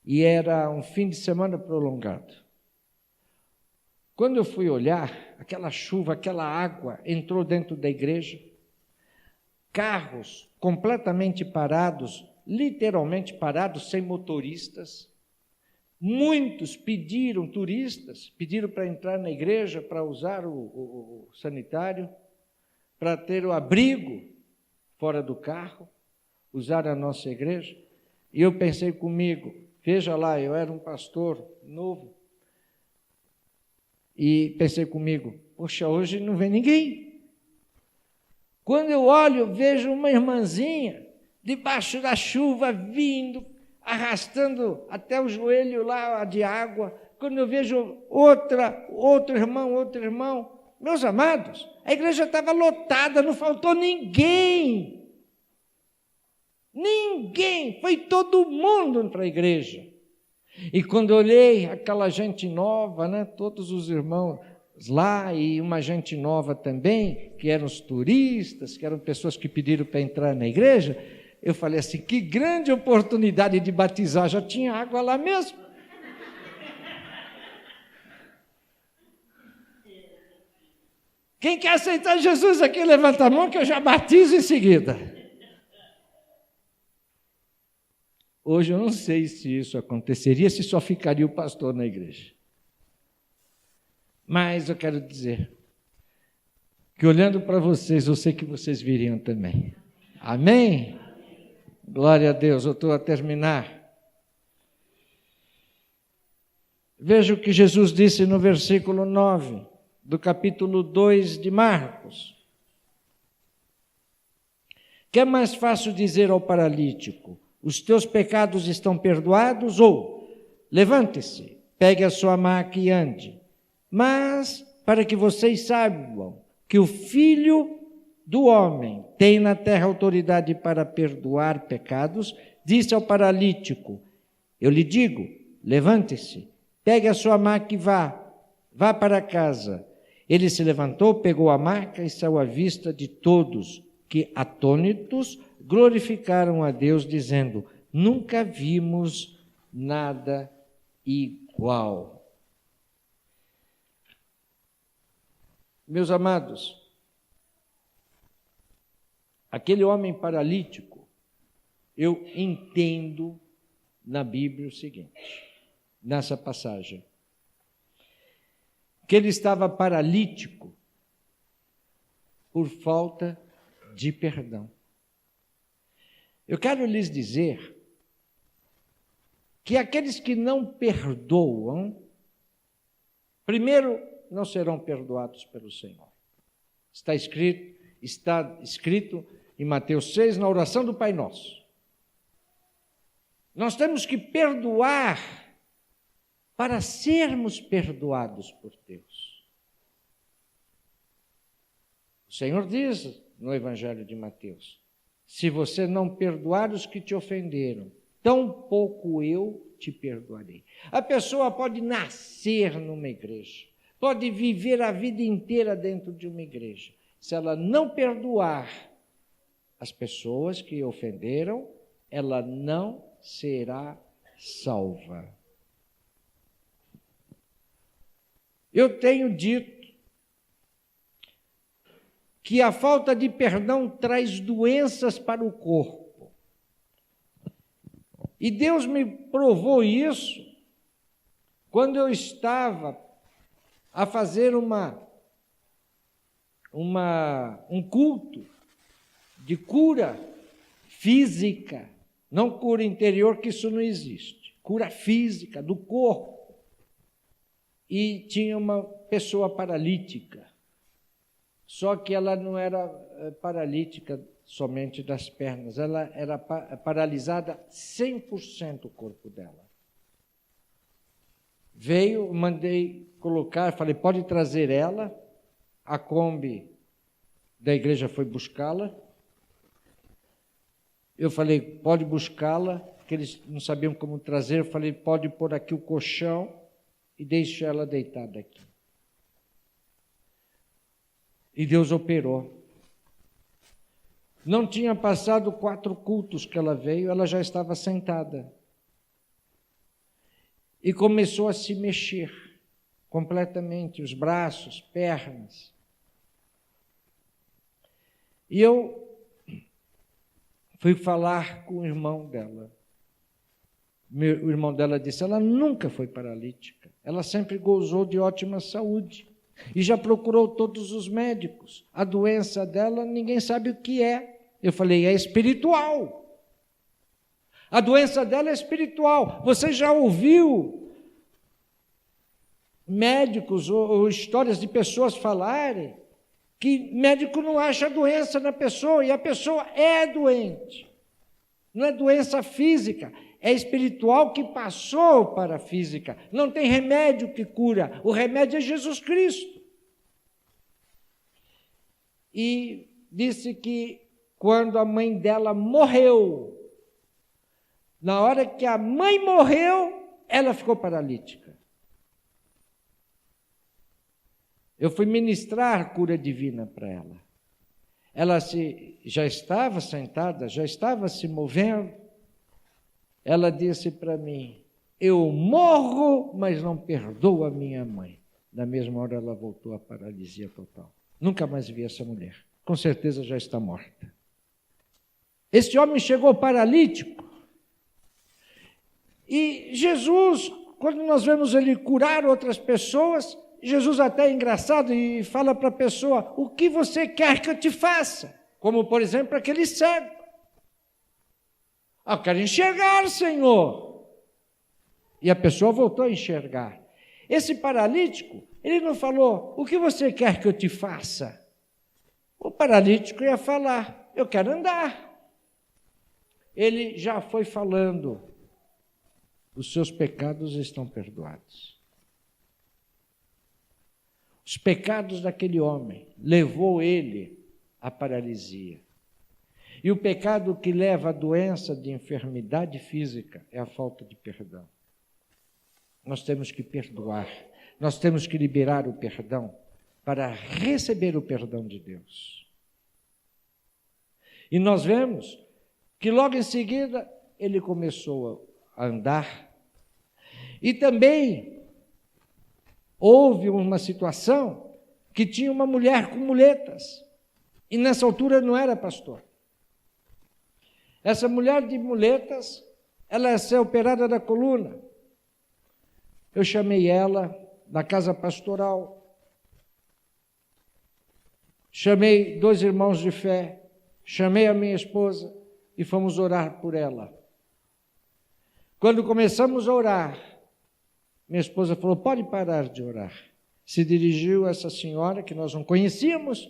e era um fim de semana prolongado. Quando eu fui olhar, aquela chuva, aquela água entrou dentro da igreja, carros completamente parados, literalmente parados, sem motoristas. Muitos turistas pediram para entrar na igreja, para usar o sanitário, para ter o abrigo fora do carro, usar a nossa igreja. E eu pensei comigo, veja lá, eu era um pastor novo, e pensei comigo, poxa, hoje não vem ninguém. Quando eu olho, vejo uma irmãzinha debaixo da chuva vindo, arrastando até o joelho lá de água. Quando eu vejo outro irmão, meus amados, a igreja estava lotada, não faltou ninguém. Ninguém, foi todo mundo para a igreja. E quando eu olhei aquela gente nova, né, todos os irmãos lá e uma gente nova também, que eram os turistas, que eram pessoas que pediram para entrar na igreja, eu falei assim, que grande oportunidade de batizar, já tinha água lá mesmo. Quem quer aceitar Jesus aqui, levanta a mão que eu já batizo em seguida. Hoje eu não sei se isso aconteceria, se só ficaria o pastor na igreja. Mas eu quero dizer que olhando para vocês, eu sei que vocês viriam também. Amém? Glória a Deus, eu estou a terminar. Veja o que Jesus disse no versículo 9, do capítulo 2 de Marcos. Que é mais fácil dizer ao paralítico, os teus pecados estão perdoados, ou levante-se, pegue a sua maca e ande. Mas, para que vocês saibam que o Filho do Homem tem na terra autoridade para perdoar pecados, disse ao paralítico, eu lhe digo, levante-se, pegue a sua maca e vá para casa. Ele se levantou, pegou a maca e saiu à vista de todos, que, atônitos, glorificaram a Deus, dizendo, nunca vimos nada igual. Meus amados, aquele homem paralítico, eu entendo na Bíblia o seguinte, nessa passagem, que ele estava paralítico por falta de perdão. Eu quero lhes dizer que aqueles que não perdoam, primeiro, não serão perdoados pelo Senhor. Está escrito em Mateus 6, na oração do Pai Nosso. Nós temos que perdoar para sermos perdoados por Deus. O O Senhor diz no Evangelho de Mateus: se você não perdoar os que te ofenderam, tampouco eu te perdoarei. A pessoa pode nascer numa igreja, pode viver a vida inteira dentro de uma igreja. Se ela não perdoar as pessoas que ofenderam, ela não será salva. Eu tenho dito que a falta de perdão traz doenças para o corpo. E Deus me provou isso quando eu estava a fazer um culto de cura física, não cura interior, que isso não existe, cura física do corpo. E tinha uma pessoa paralítica, só que ela não era paralítica somente das pernas, ela era paralisada 100% o corpo dela. Veio, mandei colocar, falei, pode trazer ela, a Kombi da igreja foi buscá-la. Eu falei, pode buscá-la, porque eles não sabiam como trazer. Eu falei, pode pôr aqui o colchão e deixa ela deitada aqui. E Deus operou. Não tinha passado 4 cultos que ela veio, ela já estava sentada. E começou a se mexer completamente, os braços, pernas. E eu fui falar com o irmão dela. O irmão dela disse, ela nunca foi paralítica, ela sempre gozou de ótima saúde e já procurou todos os médicos. A doença dela, ninguém sabe o que é. Eu falei, é espiritual. A doença dela é espiritual. Você já ouviu médicos ou histórias de pessoas falarem que médico não acha doença na pessoa e a pessoa é doente? Não é doença física, é espiritual que passou para a física. Não tem remédio que cura, o remédio é Jesus Cristo. E disse que quando a mãe dela morreu, na hora que a mãe morreu, ela ficou paralítica. Eu fui ministrar cura divina para ela. Ela já estava sentada, já estava se movendo. Ela disse para mim, eu morro, mas não perdoo a minha mãe. Na mesma hora ela voltou à paralisia total. Nunca mais vi essa mulher. Com certeza já está morta. Esse homem chegou paralítico. E Jesus, quando nós vemos ele curar outras pessoas, Jesus até é engraçado e fala para a pessoa, o que você quer que eu te faça? Como, por exemplo, aquele cego. Eu quero enxergar, Senhor. E a pessoa voltou a enxergar. Esse paralítico, ele não falou, o que você quer que eu te faça? O paralítico ia falar, eu quero andar. Ele já foi falando, os seus pecados estão perdoados. Os pecados daquele homem levou ele à paralisia. E o pecado que leva à doença de enfermidade física é a falta de perdão. Nós temos que perdoar, nós temos que liberar o perdão para receber o perdão de Deus. E nós vemos que logo em seguida ele começou a andar. E também houve uma situação que tinha uma mulher com muletas, e nessa altura não era pastor. Essa mulher de muletas, ela ia ser operada da coluna. Eu chamei ela na casa pastoral, chamei 2 irmãos de fé, chamei a minha esposa e fomos orar por ela. Quando começamos a orar, minha esposa falou, pode parar de orar. Se dirigiu a essa senhora que nós não conhecíamos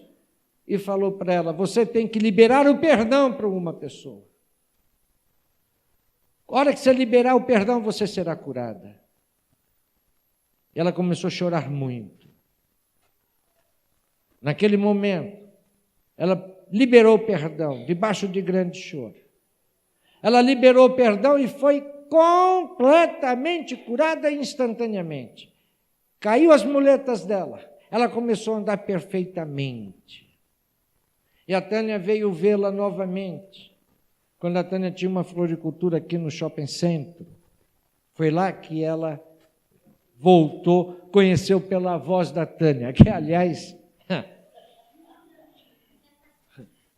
e falou para ela, você tem que liberar o perdão para uma pessoa. A hora que você liberar o perdão, você será curada. E ela começou a chorar muito. Naquele momento, Ela liberou perdão, debaixo de grande choro. Ela liberou perdão e foi completamente curada instantaneamente. Caiu as muletas dela. Ela começou a andar perfeitamente. E a Tânia veio vê-la novamente. Quando a Tânia tinha uma floricultura aqui no shopping center. Foi lá que ela voltou, conheceu pela voz da Tânia, que, aliás,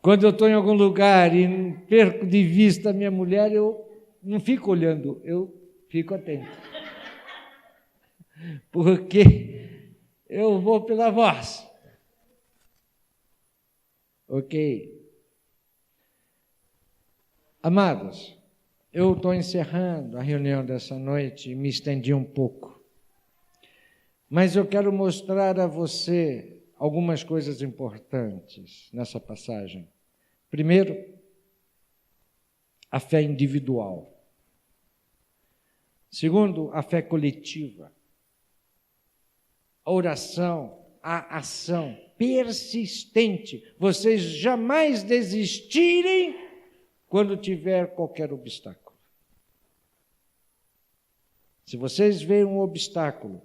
quando eu estou em algum lugar e perco de vista a minha mulher, eu não fico olhando, eu fico atento. Porque eu vou pela voz. Ok. Amados, eu estou encerrando a reunião dessa noite e me estendi um pouco. Mas eu quero mostrar a você algumas coisas importantes nessa passagem. Primeiro, a fé individual. Segundo, a fé coletiva. A oração, a ação persistente. Vocês jamais desistirem quando tiver qualquer obstáculo. Se vocês veem um obstáculo,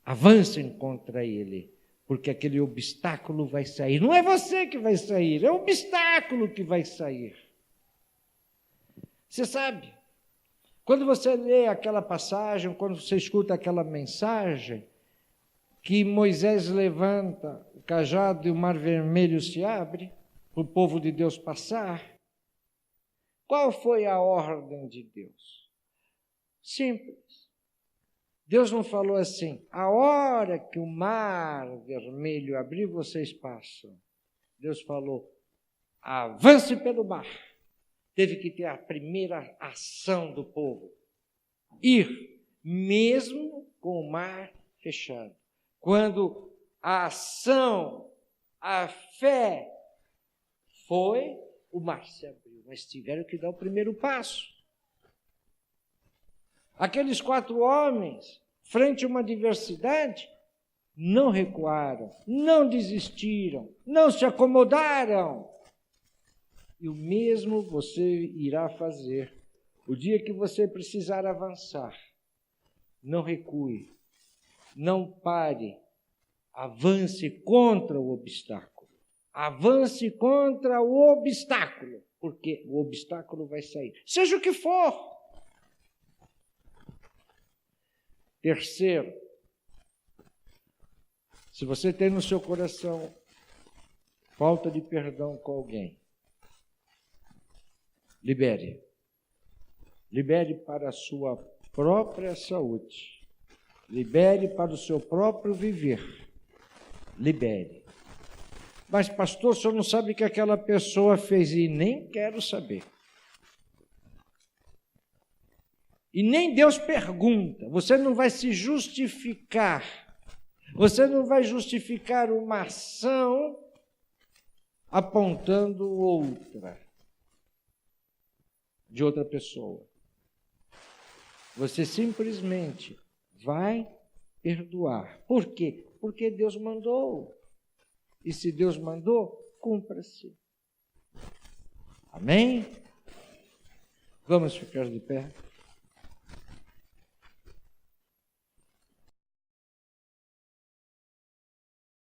avancem contra ele, porque aquele obstáculo vai sair. Não é você que vai sair, é o obstáculo que vai sair. Você sabe, quando você lê aquela passagem, quando você escuta aquela mensagem, que Moisés levanta o cajado e o mar vermelho se abre, para o povo de Deus passar, qual foi a ordem de Deus? Simples. Deus não falou assim, a hora que o mar vermelho abrir, vocês passam. Deus falou, avance pelo mar. Teve que ter a primeira ação do povo. Ir, mesmo com o mar fechado. Quando a ação, a fé foi, o mar se abriu. Mas tiveram que dar o primeiro passo. Aqueles 4 homens, frente a uma adversidade, não recuaram, não desistiram, não se acomodaram. E o mesmo você irá fazer. O dia que você precisar avançar, não recue, não pare, avance contra o obstáculo. Avance contra o obstáculo, porque o obstáculo vai sair, seja o que for. Terceiro, se você tem no seu coração falta de perdão com alguém, libere. Libere para a sua própria saúde. Libere para o seu próprio viver. Libere. Mas, pastor, o senhor não sabe o que aquela pessoa fez, e nem quero saber. E nem Deus pergunta, você não vai se justificar, você não vai justificar uma ação apontando outra, de outra pessoa. Você simplesmente vai perdoar. Por quê? Porque Deus mandou. E se Deus mandou, cumpra-se. Amém? Vamos ficar de pé.